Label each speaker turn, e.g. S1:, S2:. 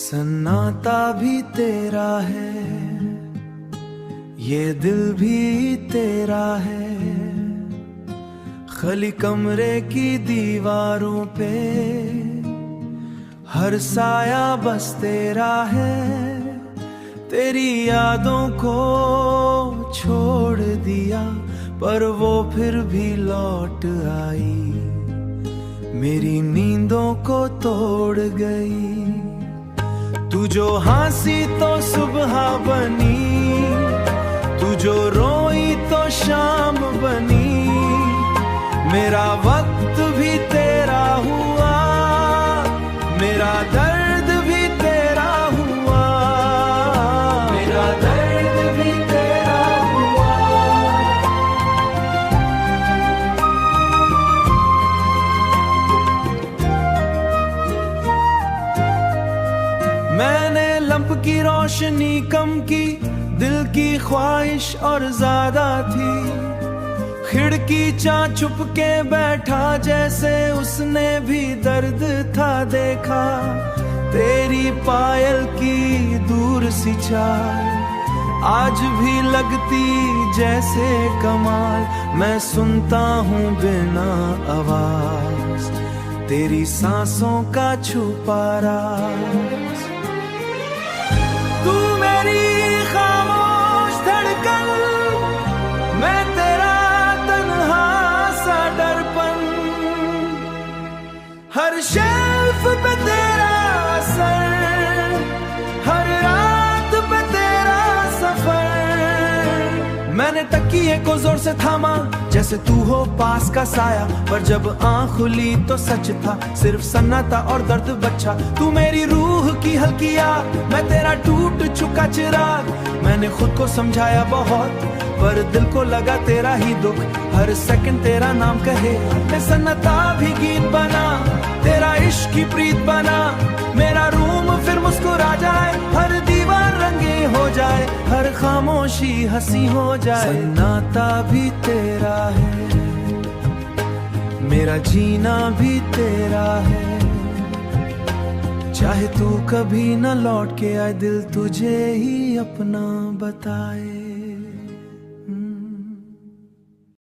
S1: सन्नाटा भी तेरा है, ये दिल भी तेरा है। खाली कमरे की दीवारों पे हर साया बस तेरा है। तेरी यादों को छोड़ दिया पर वो फिर भी लौट आई, मेरी नींदों को तोड़ गई। तू जो हंसी तो सुबह बनी, तू जो रोई तो शाम बनी। मेरा वक्त भी तेरा हुआ, मेरा दर्द भी तेरा हुआ, मेरा दर्द भी तेरा हुआ। मैंने लंप की रोशनी कम की, दिल की ख्वाहिश और ज्यादा थी। खिड़की चा छुप के बैठा जैसे उसने भी दर्द था देखा। तेरी पायल की दूर सी चाल आज भी लगती जैसे कमाल। मैं सुनता हूँ बिना आवाज तेरी सांसों का छुपा राज। तू मेरी खामोश धड़कन, मैं तेरा तन्हा सा दर्पण। हर शेल्फ पे तेरा असर, हर रात पे तेरा सफर। मैंने तकिए को जोर से थामा जैसे तू हो पास का साया, पर जब आँख खुली तो सच था सिर्फ सन्नाटा और दर्द बच्चा। तू मेरी रूह की हल्की आग, मैं तेरा टूट चुका चिराग। मैंने खुद को समझाया बहुत पर दिल को लगा तेरा ही दुख। हर सेकंड तेरा नाम कहे, मैं सन्नाटा भी गीत बना, तेरा इश्क की प्रीत बना। मेरा रूम फिर मुस्कुरा जाए, हर दीवार रंगी हो जाए, हर खामोशी हंसी हो जाए। सन्नाटा भी तेरा है, मेरा जीना भी तेरा है। चाहे तू कभी न लौट के आए, दिल तुझे ही अपना बताए।